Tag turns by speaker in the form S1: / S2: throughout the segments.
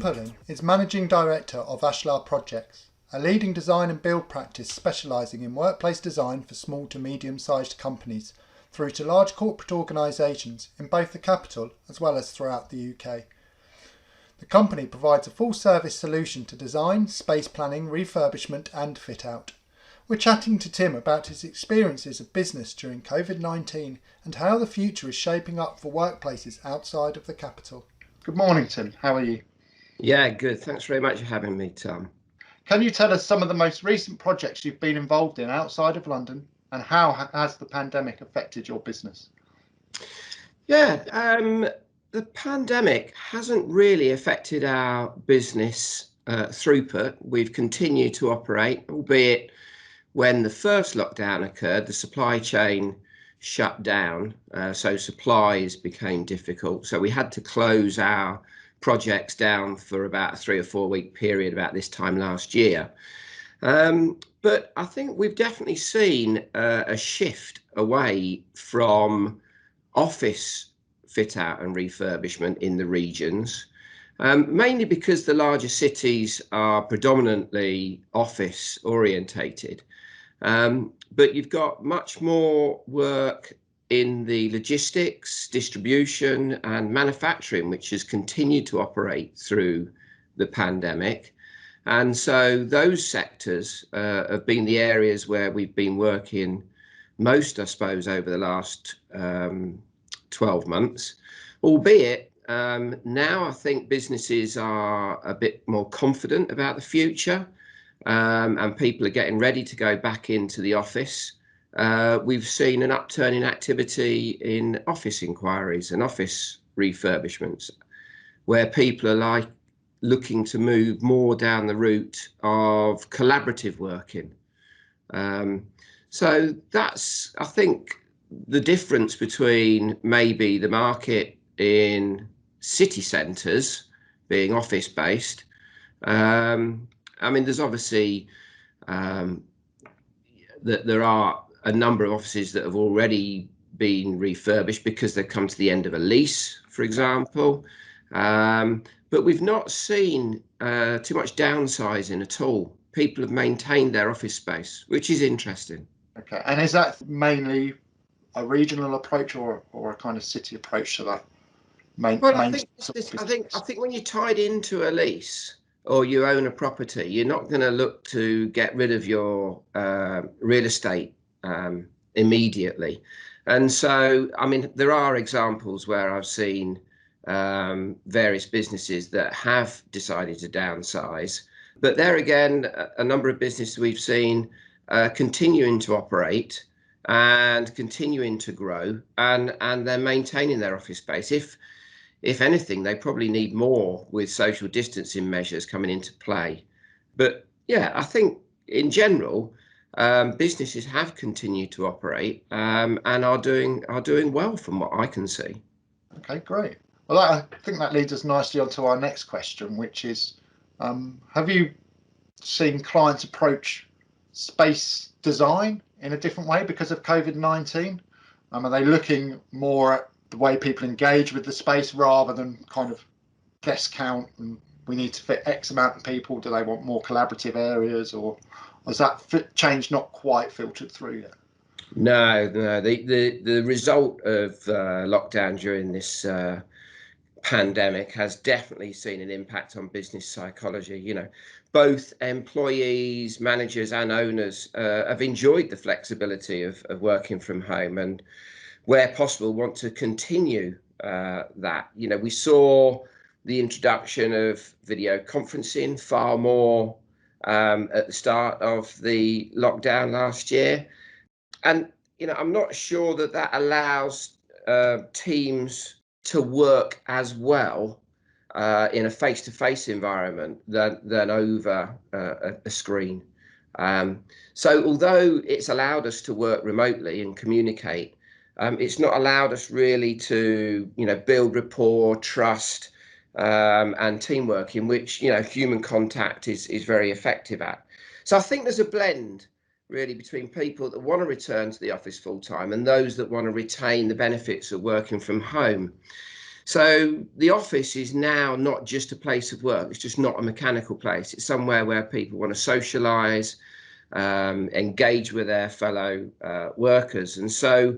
S1: Pullen is Managing Director of Ashlar Projects, a leading design and build practice specialising in workplace design for small to medium-sized companies through to large corporate organisations in both the capital as well as throughout the UK. The company provides a full-service solution to design, space planning, refurbishment and fit-out. We're chatting to Tim about his experiences of business during Covid-19 and how the future is shaping up for workplaces outside of the capital. Good morning, Tim. How are you?
S2: Yeah, good. Thanks very much for having me, Tom.
S1: Can you tell us some of the most recent projects you've been involved in outside of London and how has the pandemic affected your business?
S2: Yeah, the pandemic hasn't really affected our business throughput. We've continued to operate, albeit when the first lockdown occurred, the supply chain shut down, so supplies became difficult. So we had to close our projects down for about a 3 or 4 week period about this time last year. But I think we've definitely seen a shift away from office fit out and refurbishment in the regions, mainly because the larger cities are predominantly office orientated. But you've got much more work in the logistics, distribution and manufacturing, which has continued to operate through the pandemic. And so those sectors have been the areas where we've been working most, I suppose, over the last 12 months, albeit now I think businesses are a bit more confident about the future. And people are getting ready to go back into the office. We've seen an upturn in activity in office inquiries and office refurbishments, where people are looking to move more down the route of collaborative working. So that's, I think, the difference between maybe the market in city centres being office based. I mean, there's obviously that there are a number of offices that have already been refurbished because they've come to the end of a lease, for example. But we've not seen too much downsizing at all. People have maintained their office space, which is interesting.
S1: Okay, and is that mainly a regional approach or a kind of city approach to that?
S2: I think when you're tied into a lease or you own a property, you're not going to look to get rid of your real estate immediately. And so, I mean, there are examples where I've seen various businesses that have decided to downsize. But there again, a number of businesses we've seen continuing to operate and continuing to grow, and they're maintaining their office space. If anything, they probably need more with social distancing measures coming into play. But yeah, I think in general, businesses have continued to operate and are doing well from what I can see.
S1: Okay, great. Well, I think that leads us nicely onto our next question, which is, have you seen clients approach space design in a different way because of COVID-19? Are they looking more at the way people engage with the space rather than kind of guest count and we need to fit X amount of people? Do they want more collaborative areas, or has that change not quite filtered through yet?
S2: No. The result of lockdown during this pandemic has definitely seen an impact on business psychology. You know, both employees, managers and owners have enjoyed the flexibility of working from home and where possible want to continue that. You know, we saw the introduction of video conferencing far more at the start of the lockdown last year. And, you know, I'm not sure that allows teams to work as well in a face-to-face environment than over a screen. So although it's allowed us to work remotely and communicate, it's not allowed us really to, you know, build rapport, trust, and teamwork, in which, you know, human contact is very effective at. So I think there's a blend really between people that want to return to the office full time and those that want to retain the benefits of working from home. So the office is now not just a place of work. It's just not a mechanical place. It's somewhere where people want to socialise, engage with their fellow workers. And so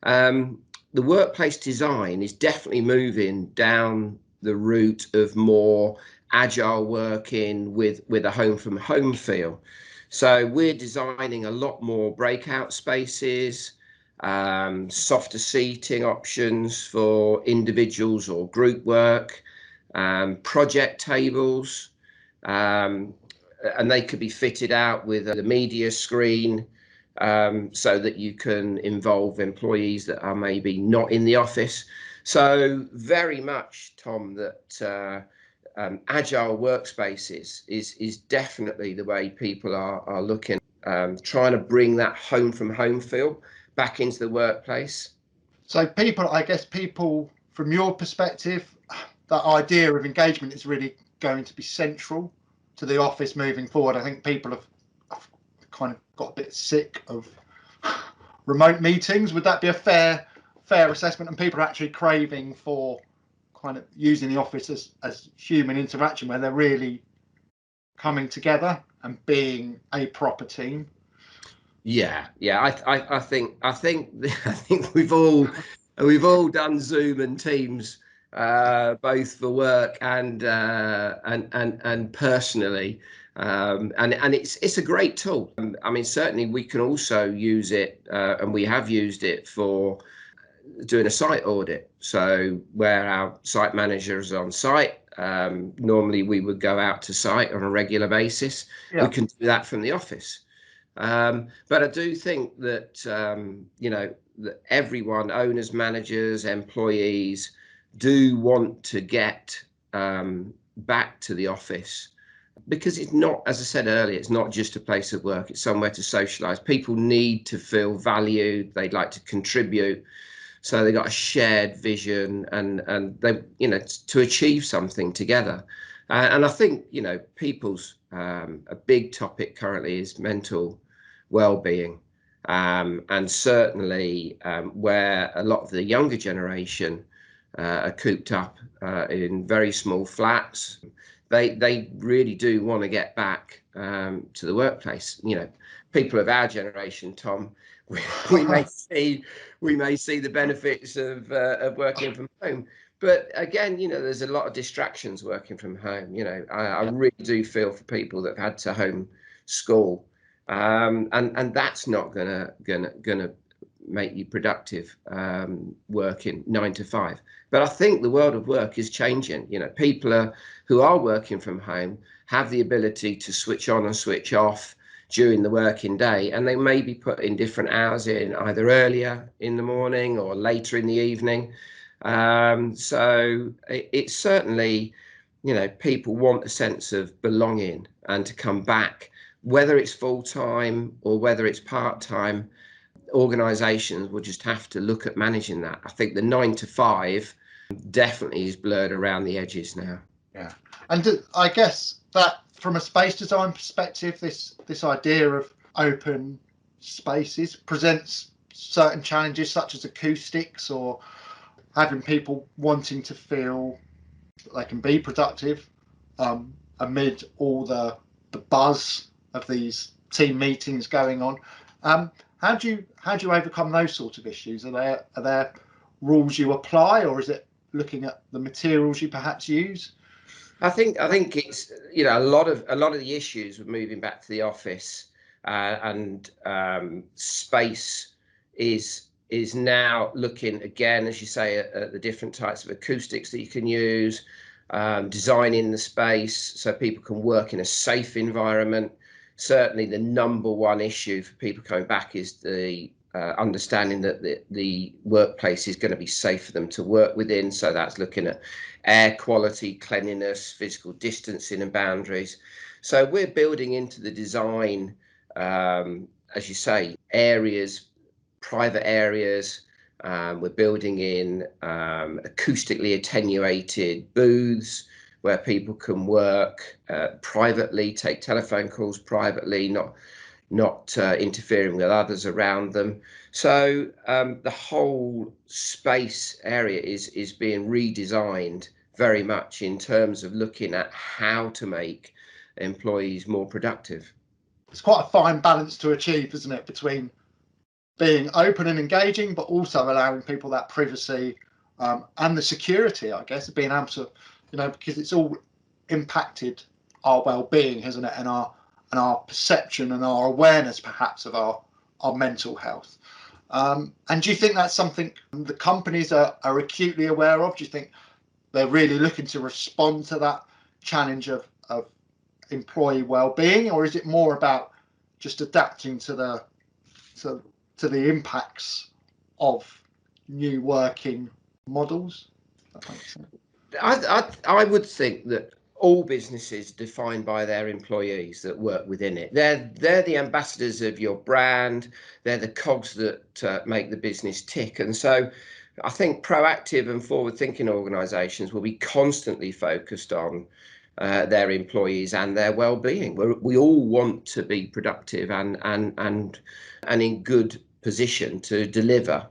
S2: the workplace design is definitely moving down the route of more agile working with a home from home feel. So we're designing a lot more breakout spaces, softer seating options for individuals or group work, project tables, and they could be fitted out with a media screen, so that you can involve employees that are maybe not in the office. So very much, Tom, that agile workspaces is definitely the way people are looking, trying to bring that home from home feel back into the workplace.
S1: So people, I guess people from your perspective, that idea of engagement is really going to be central to the office moving forward. I think people have kind of got a bit sick of remote meetings. Would that be a fair assessment? And people are actually craving for kind of using the office as human interaction, where they're really coming together and being a proper team.
S2: Yeah, I think I think we've all done Zoom and Teams, both for work and personally, and it's a great tool. I mean, certainly we can also use it, and we have used it for doing a site audit. So where our site manager is on site, normally we would go out to site on a regular basis.
S1: Yeah.
S2: We can do that from the office. But I do think that, that everyone, owners, managers, employees, do want to get back to the office, because it's not, as I said earlier, it's not just a place of work. It's somewhere to socialise. People need to feel valued. They'd like to contribute. So they got a shared vision, and they, to achieve something together. And I think, people's a big topic currently is mental well-being, and certainly where a lot of the younger generation are cooped up in very small flats, they really do want to get back to the workplace. People of our generation, Tom, we may see the benefits of working from home. But again, there's a lot of distractions working from home. I really do feel for people that have had to home school, and that's not gonna make you productive, working 9 to 5. But I think the world of work is changing. People who are working from home have the ability to switch on and switch off during the working day, and they may be putting different hours in, either earlier in the morning or later in the evening. So it's certainly, people want a sense of belonging and to come back, whether it's full-time or whether it's part-time. Organisations will just have to look at managing that. I think the 9 to 5 definitely is blurred around the edges now.
S1: Yeah, and I guess that from a space design perspective, this idea of open spaces presents certain challenges, such as acoustics, or having people wanting to feel they can be productive amid all the buzz of these team meetings going on. How do you overcome those sort of issues? Are there rules you apply, or is it looking at the materials you perhaps use?
S2: I think it's, a lot of the issues with moving back to the office, and space is now looking again, as you say, at the different types of acoustics that you can use, designing the space so people can work in a safe environment. Certainly the number one issue for people coming back is the understanding that the workplace is going to be safe for them to work within. So that's looking at air quality, cleanliness, physical distancing and boundaries. So we're building into the design, as you say, areas, private areas. We're building in acoustically attenuated booths where people can work privately, take telephone calls privately, not not interfering with others around them. So the whole space area is being redesigned very much in terms of looking at how to make employees more productive.
S1: It's quite a fine balance to achieve, isn't it, between being open and engaging, but also allowing people that privacy and the security, I guess, of being able to, because it's all impacted our well-being, hasn't it, and our perception and our awareness, perhaps, of our mental health. And do you think that's something the companies are acutely aware of? Do you think they're really looking to respond to that challenge of employee well-being, or is it more about just adapting to the impacts of new working models? That makes sense.
S2: I would think that all businesses are defined by their employees that work within it. They're the ambassadors of your brand. They're the cogs that make the business tick. And so I think proactive and forward-thinking organisations will be constantly focused on their employees and their well-being. We all want to be productive and in good position to deliver.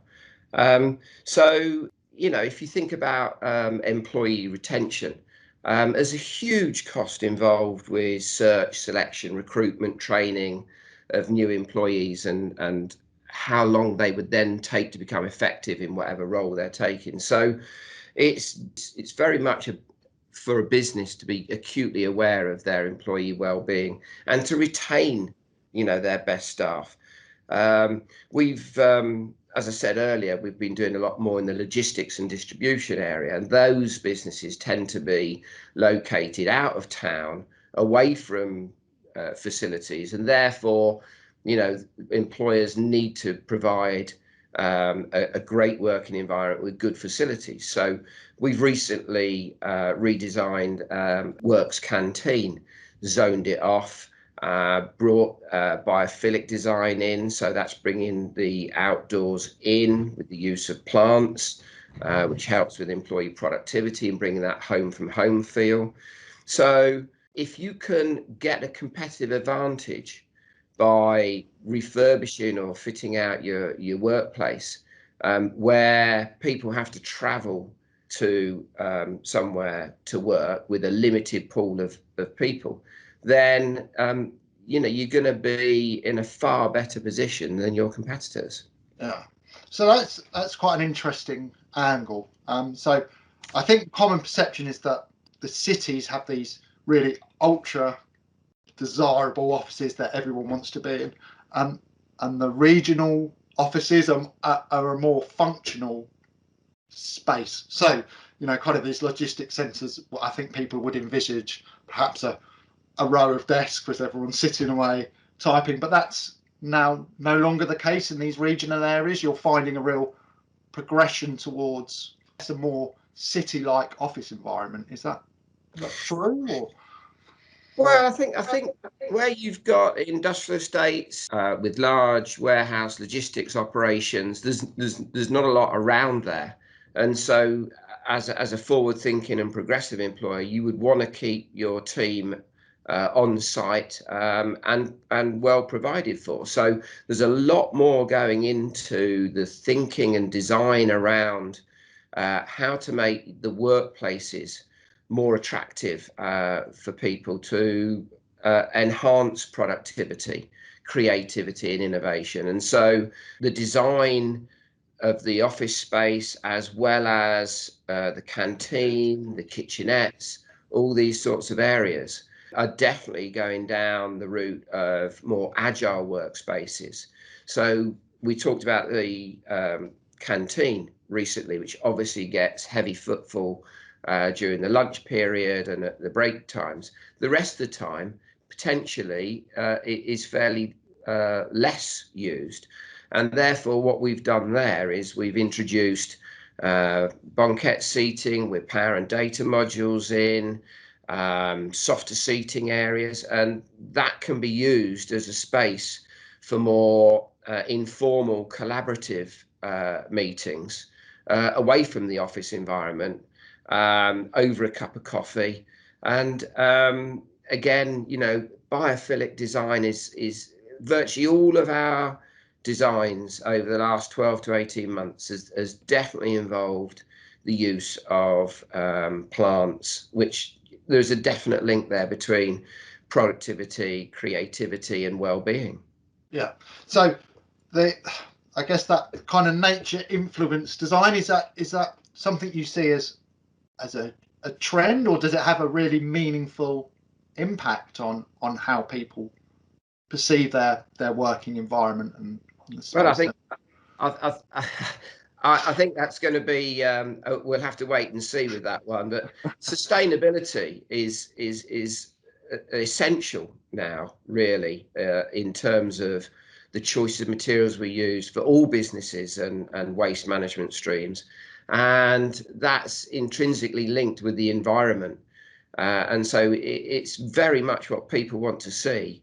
S2: So if you think about employee retention, there's a huge cost involved with search, selection, recruitment, training of new employees, and how long they would then take to become effective in whatever role they're taking. So it's very much for a business to be acutely aware of their employee well-being and to retain, their best staff. We've, as I said earlier, we've been doing a lot more in the logistics and distribution area, and those businesses tend to be located out of town, away from facilities, and therefore, employers need to provide a great working environment with good facilities. So we've recently redesigned Works Canteen, zoned it off, brought biophilic design in, so that's bringing the outdoors in with the use of plants, which helps with employee productivity and bringing that home from home feel. So if you can get a competitive advantage by refurbishing or fitting out your workplace, where people have to travel to somewhere to work with a limited pool of people, then you're going to be in a far better position than your competitors.
S1: Yeah. So that's quite an interesting angle. So I think common perception is that the cities have these really ultra desirable offices that everyone wants to be in, and the regional offices are a more functional space. So kind of these logistic centres, what I think people would envisage perhaps a row of desks with everyone sitting away typing, but that's now no longer the case in these regional areas. You're finding a real progression towards a more city-like office environment. Is that true? Or?
S2: Well, I think where you've got industrial estates with large warehouse logistics operations, there's not a lot around there, and so as a forward-thinking and progressive employer, you would want to keep your team on site and well provided for. So there's a lot more going into the thinking and design around how to make the workplaces more attractive for people to enhance productivity, creativity, and innovation. And so the design of the office space, as well as the canteen, the kitchenettes, all these sorts of areas are definitely going down the route of more agile workspaces. So we talked about the canteen recently, which obviously gets heavy footfall during the lunch period and at the break times. The rest of the time, potentially, it is fairly less used. And therefore, what we've done there is we've introduced banquette seating with power and data modules in, softer seating areas, and that can be used as a space for more informal, collaborative meetings away from the office environment, over a cup of coffee. And again, biophilic design is virtually all of our designs over the last 12 to 18 months has definitely involved the use of plants, which there's a definite link there between productivity, creativity, and well-being.
S1: Yeah. So I guess that kind of nature influenced design, is that something you see as a trend, or does it have a really meaningful impact on how people perceive their working environment and the space?
S2: Well, I think that's going to be we'll have to wait and see with that one. But sustainability is essential now, really, in terms of the choice of materials we use for all businesses and waste management streams, and that's intrinsically linked with the environment, and so it's very much what people want to see.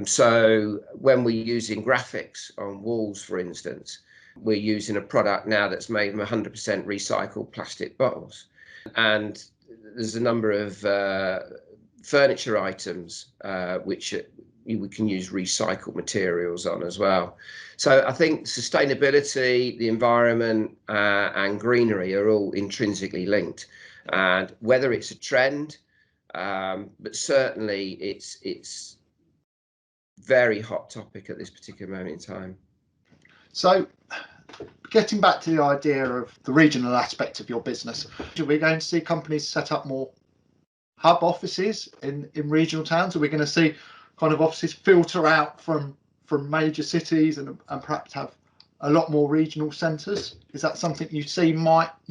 S2: So when we're using graphics on walls, for instance, we're using a product now that's made from 100% recycled plastic bottles. And there's a number of furniture items which we can use recycled materials on as well. So I think sustainability, the environment, and greenery are all intrinsically linked. And whether it's a trend, but certainly it's very hot topic at this particular moment in time.
S1: So getting back to the idea of the regional aspect of your business, are we going to see companies set up more hub offices in regional towns? Are we going to see kind of offices filter out from major cities and perhaps have a lot more regional centres? Is that something you see you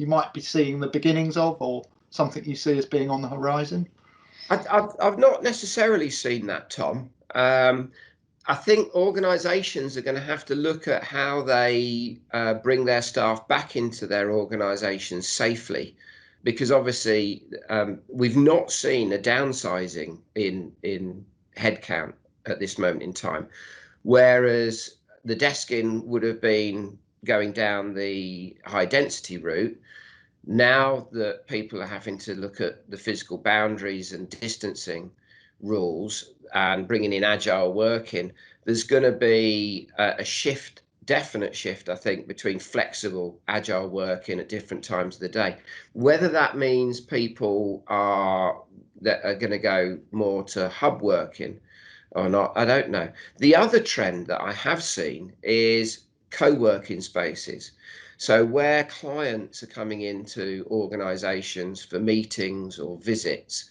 S1: might be seeing the beginnings of, or something you see as being on the horizon?
S2: I've not necessarily seen that, Tom. I think organisations are going to have to look at how they bring their staff back into their organisations safely, because obviously we've not seen a downsizing in headcount at this moment in time, whereas the desking would have been going down the high density route. Now that people are having to look at the physical boundaries and distancing rules and bringing in agile working, there's going to be a shift, definite shift, I think, between flexible agile working at different times of the day. Whether that means people are going to go more to hub working or not, I don't know. The other trend that I have seen is co-working spaces. So where clients are coming into organisations for meetings or visits,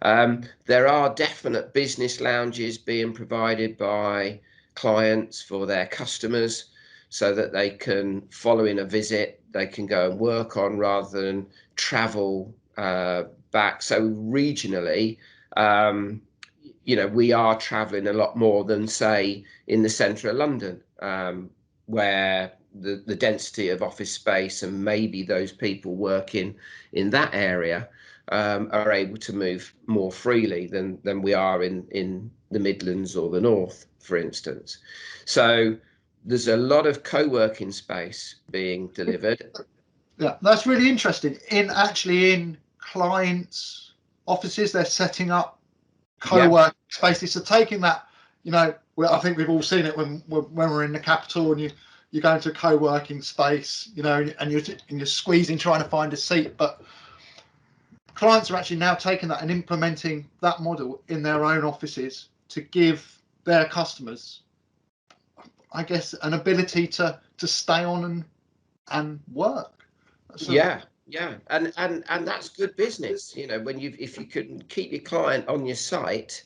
S2: there are definite business lounges being provided by clients for their customers, so that they can, following a visit, they can go and work on rather than travel back. So regionally, we are travelling a lot more than, say, in the centre of London, where the density of office space and maybe those people working in that area are able to move more freely than we are in the Midlands or the North, for instance. So there's a lot of co-working space being delivered.
S1: Yeah, that's really interesting. In clients' offices, they're setting up co-working spaces. So taking that, I think we've all seen it when we're in the capital and you go into a co-working space, and you're squeezing trying to find a seat, but clients are actually now taking that and implementing that model in their own offices to give their customers, I guess, an ability to stay on and work.
S2: Yeah, and that's good business. If you can keep your client on your site,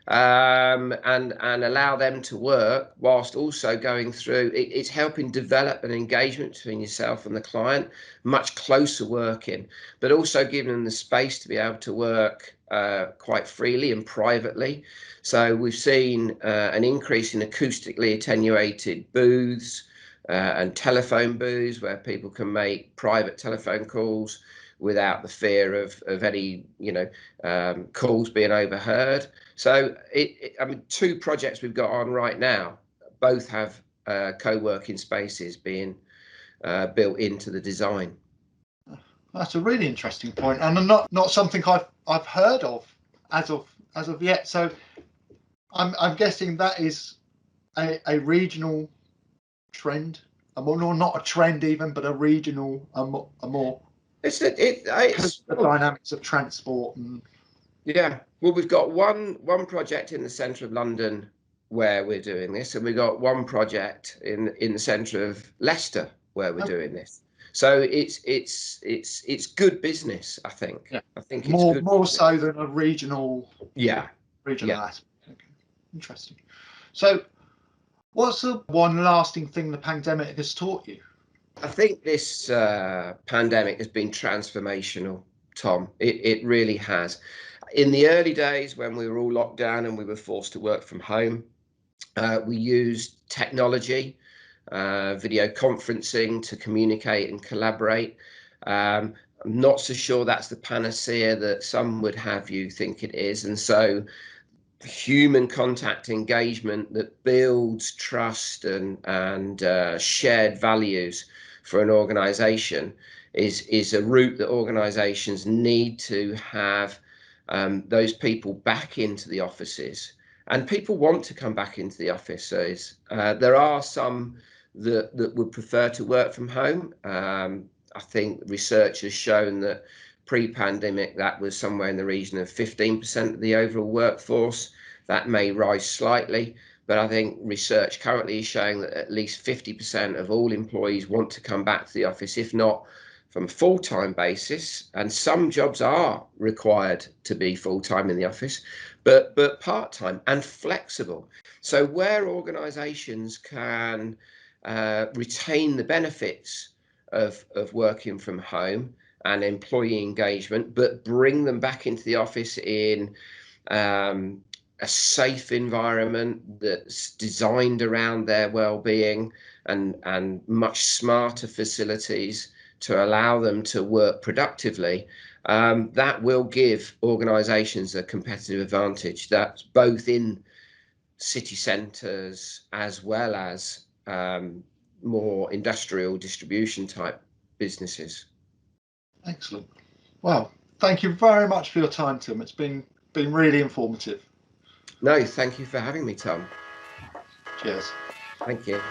S2: and allow them to work whilst also going through, it's helping develop an engagement between yourself and the client, much closer working, but also giving them the space to be able to work quite freely and privately. So we've seen an increase in acoustically attenuated booths and telephone booths where people can make private telephone calls without the fear of any calls being overheard. So two projects we've got on right now both have co-working spaces being built into the design.
S1: That's a really interesting point, and not something I've heard of as of yet. So I'm guessing that is a regional trend? Not a trend even, but a regional, a more
S2: It's
S1: the dynamics of transport and.
S2: Yeah, well, we've got one project in the centre of London where we're doing this, and we've got one project in the centre of Leicester where we're doing this. So it's good business, I think.
S1: Yeah.
S2: I think it's
S1: more
S2: good
S1: more
S2: business.
S1: so than a regional aspect. Okay. Interesting. So what's the one lasting thing the pandemic has taught you?
S2: I think this pandemic has been transformational, Tom. It really has. In the early days when we were all locked down and we were forced to work from home, we used technology, video conferencing to communicate and collaborate. I'm not so sure that's the panacea that some would have you think it is. And so human contact engagement that builds trust and shared values for an organization is a route that organizations need to have those people back into the offices, and people want to come back into the offices. There are some that would prefer to work from home. I think research has shown that pre-pandemic that was somewhere in the region of 15% of the overall workforce. That may rise slightly, but I think research currently is showing that at least 50% of all employees want to come back to the office, if not from a full-time basis. And some jobs are required to be full-time in the office, but part-time and flexible. So where organizations can retain the benefits of working from home and employee engagement, but bring them back into the office in a safe environment that's designed around their well-being, and much smarter facilities to allow them to work productively, that will give organisations a competitive advantage. That's both in city centres as well as more industrial distribution type businesses.
S1: Excellent. Well, thank you very much for your time, Tim. It's been really informative.
S2: No, thank you for having me, Tom.
S1: Cheers.
S2: Thank you.